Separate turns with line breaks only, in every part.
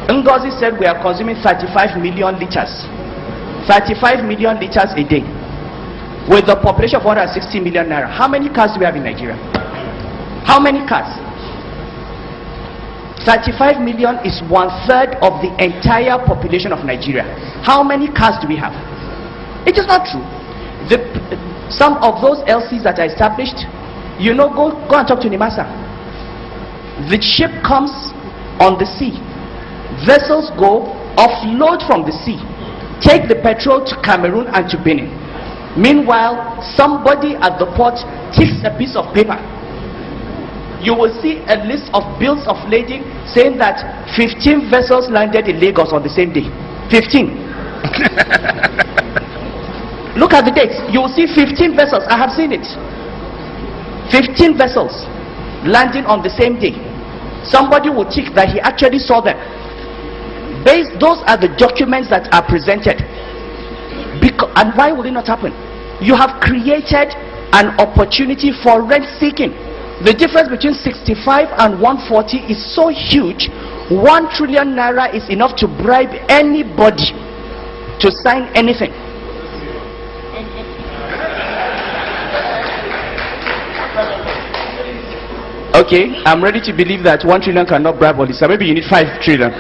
Ngozi said we are consuming 35 million liters. 35 million liters a day. With the population of 160 million naira. How many cars do we have in Nigeria? How many cars? 35 million is 1/3 of the entire population of Nigeria. How many cars do we have? It is not true. Some of those LCs that are established, you know, go and talk to Nimasa. The ship comes on the sea. Vessels go, offload from the sea, take the petrol to Cameroon and to Benin. Meanwhile, somebody at the port takes a piece of paper. You will see a list of bills of lading saying that 15 vessels landed in Lagos on the same day. 15. Look at the dates. You will see 15 vessels. I have seen it. 15 vessels landing on the same day. Somebody will tick that he actually saw them. Those are the documents that are presented. And why will it not happen? You have created an opportunity for rent seeking. The difference between 65 and 140 is so huge. 1 trillion naira is enough to bribe anybody to sign anything. Okay, I'm ready to believe that 1 trillion cannot bribe Olisa. Maybe you need 5 trillion.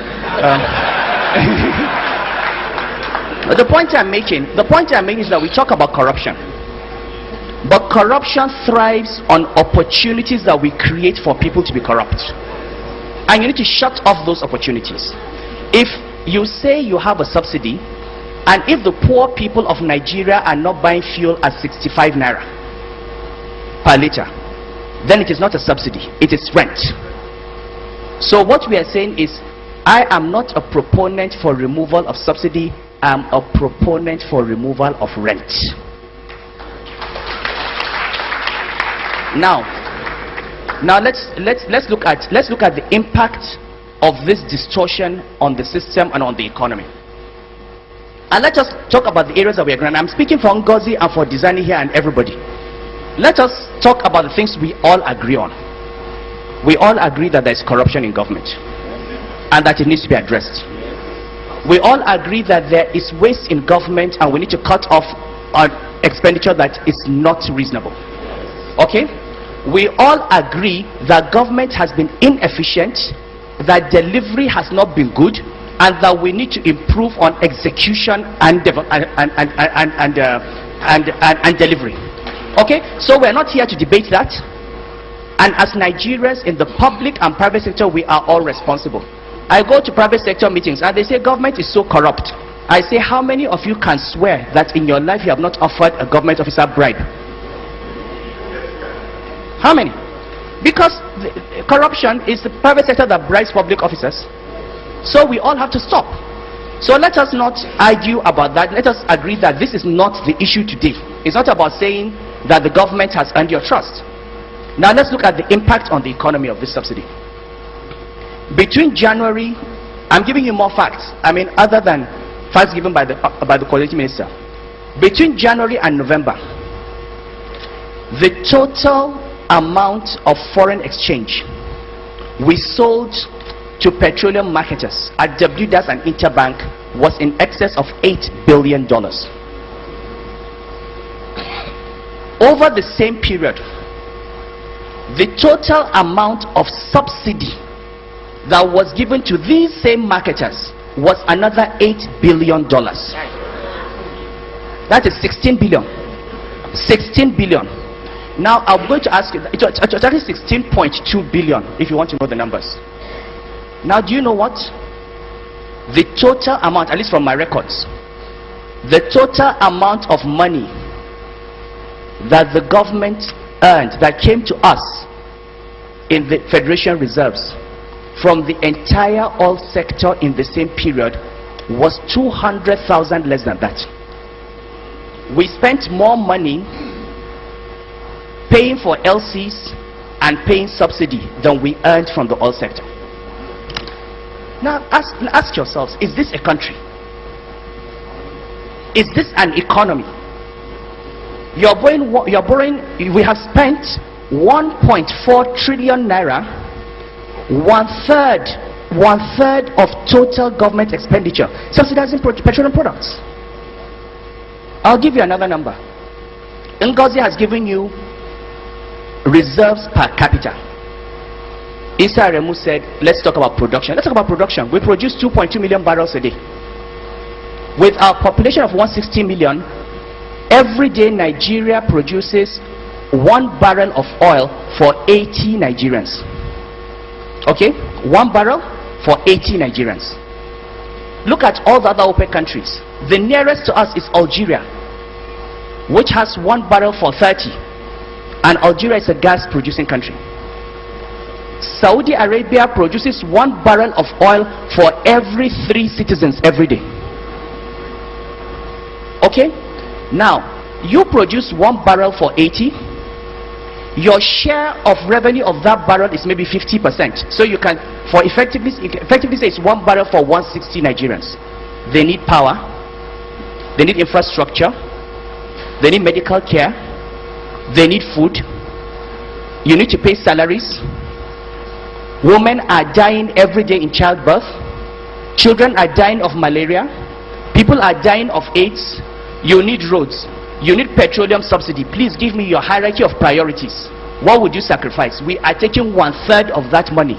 The point I'm making is that we talk about corruption, but corruption thrives on opportunities that we create for people to be corrupt, and you need to shut off those opportunities. If you say you have a subsidy, and if the poor people of Nigeria are not buying fuel at 65 naira per liter, then it is not a subsidy, it is rent. So what we are saying is, I am not a proponent for removal of subsidy, I'm a proponent for removal of rent. Now let's look at the impact of this distortion on the system and on the economy. And let us talk about the areas that we agree on. I'm speaking for Ngozi and for Deizani here and everybody. Let us talk about the things we all agree on. We all agree that there is corruption in government and that it needs to be addressed. We all agree that there is waste in government and we need to cut off on expenditure that is not reasonable. Okay? We all agree that government has been inefficient, that delivery has not been good, and that we need to improve on execution and delivery. Okay, so we're not here to debate that, and as Nigerians in the public and private sector, we are all responsible. I go to private sector meetings and they say government is so corrupt. I say, how many of you can swear that in your life you have not offered a government officer bribe? How many? Because corruption is the private sector that bribes public officers. So we all have to stop. So let us not argue about that. Let us agree that this is not the issue today. It's not about saying that the government has earned your trust. Now let's look at the impact on the economy of this subsidy. Between January, I'm giving you more facts, I mean other than facts given by the coordinating minister. Between January and November, the total amount of foreign exchange we sold to petroleum marketers at WDAS and Interbank was in excess of $8 billion. Over the same period, the total amount of subsidy that was given to these same marketers was another $8 billion. That is 16 billion. 16 billion. Now I'm going to ask you, it's actually 16.2 billion if you want to know the numbers. Now do you know what? The total amount, at least from my records, the total amount of money that the government earned, that came to us in the Federation Reserves from the entire oil sector in the same period was 200,000 less than that. We spent more money paying for LCs and paying subsidy than we earned from the oil sector. Now ask yourselves, is this a country? Is this an economy? You're borrowing, we have spent 1.4 trillion naira, 1/3 1/3 of total government expenditure subsidizing petroleum products. I'll give you another number. Ngozi has given you reserves per capita. Issa Remu said, let's talk about production. Let's talk about production. We produce 2.2 million barrels a day. With our population of 160 million, every day Nigeria produces 1 barrel of oil for 80 Nigerians. Okay? 1 barrel for 80 Nigerians. Look at all the other OPEC countries. The nearest to us is Algeria, which has 1 barrel for 30. And Algeria is a gas producing country. Saudi Arabia produces 1 barrel of oil for every 3 citizens every day. Okay? Now, you produce 1 barrel for 80. Your share of revenue of that barrel is maybe 50%. So you can, for effectively say it's 1 barrel for 160 Nigerians. They need power. They need infrastructure. They need medical care. They need food. You need to pay salaries. Women are dying every day in childbirth. Children are dying of malaria. People are dying of AIDS. You need roads. You need petroleum subsidy. Please give me your hierarchy of priorities. What would you sacrifice? We are taking 1/3 of that money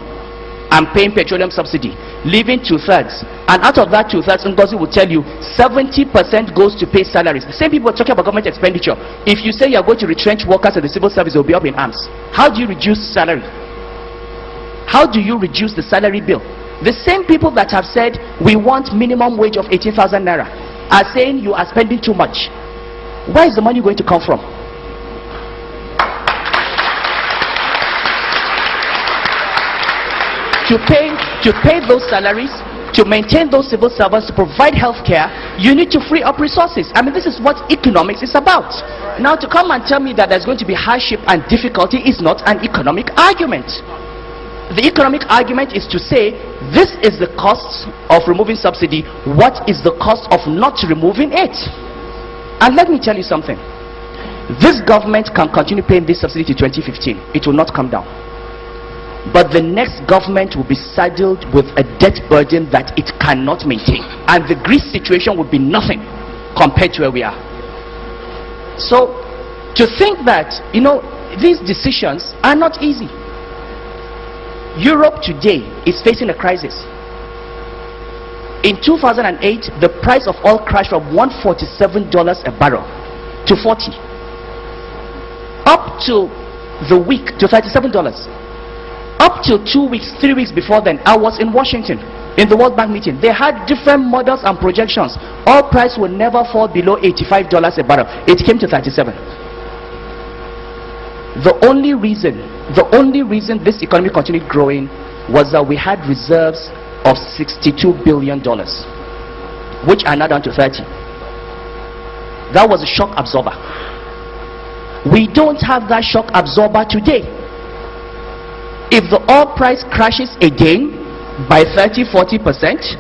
and paying petroleum subsidy, leaving 2/3. And out of that 2/3, Ngozi will tell you 70% goes to pay salaries. The same people are talking about government expenditure. If you say you are going to retrench workers at the civil service, they'll be up in arms. How do you reduce salary? How do you reduce the salary bill? The same people that have said we want minimum wage of 18,000 naira are saying you are spending too much. Where is the money going to come from? To pay those salaries, to maintain those civil servants, to provide health care, you need to free up resources. I mean, this is what economics is about. Now, to come and tell me that there's going to be hardship and difficulty is not an economic argument. The economic argument is to say, this is the cost of removing subsidy. What is the cost of not removing it? And let me tell you something. This government can continue paying this subsidy to 2015. It will not come down. But the next government will be saddled with a debt burden that it cannot maintain. And the Greece situation would be nothing compared to where we are. So, to think that, these decisions are not easy. Europe today is facing a crisis. In 2008, the price of oil crashed from $147 a barrel to $40. Up to the week to $37. Up till 2 weeks, 3 weeks before then, I was in Washington in the World Bank meeting. They had different models and projections. Oil price will never fall below $85 a barrel. It came to 37. The only reason this economy continued growing was that we had reserves of $62 billion, which are now down to 30. That was a shock absorber. We don't have that shock absorber today. If the oil price crashes again by 30-40%,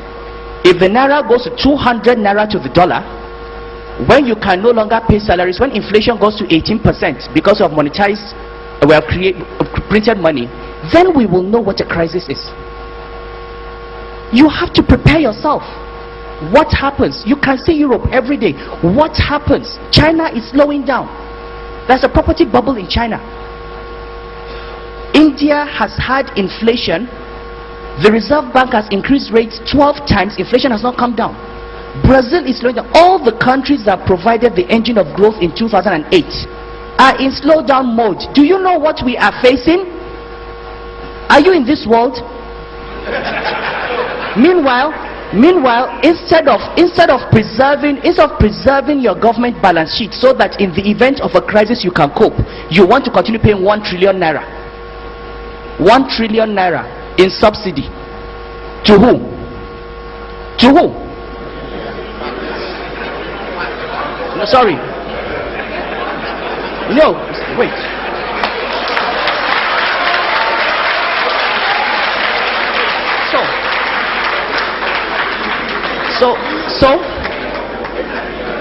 if the naira goes to 200 naira to the dollar, when you can no longer pay salaries, when inflation goes to 18% because of monetized, we have printed money, then we will know what a crisis is. You have to prepare yourself. What happens? You can see Europe every day. What happens? China is slowing down. There's a property bubble in China. India has had inflation. The Reserve Bank has increased rates 12 times. Inflation has not come down. Brazil is slowing down. All the countries that provided the engine of growth in 2008 are in slowdown mode. Do you know what we are facing? Are you in this world? Meanwhile, instead of preserving your government balance sheet so that in the event of a crisis you can cope, you want to continue paying 1 trillion naira. 1 trillion naira in subsidy. To whom? To whom? No, sorry. No, wait.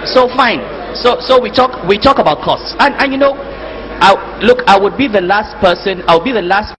So fine. So we talk about costs, and I would be the last person. I'll be the last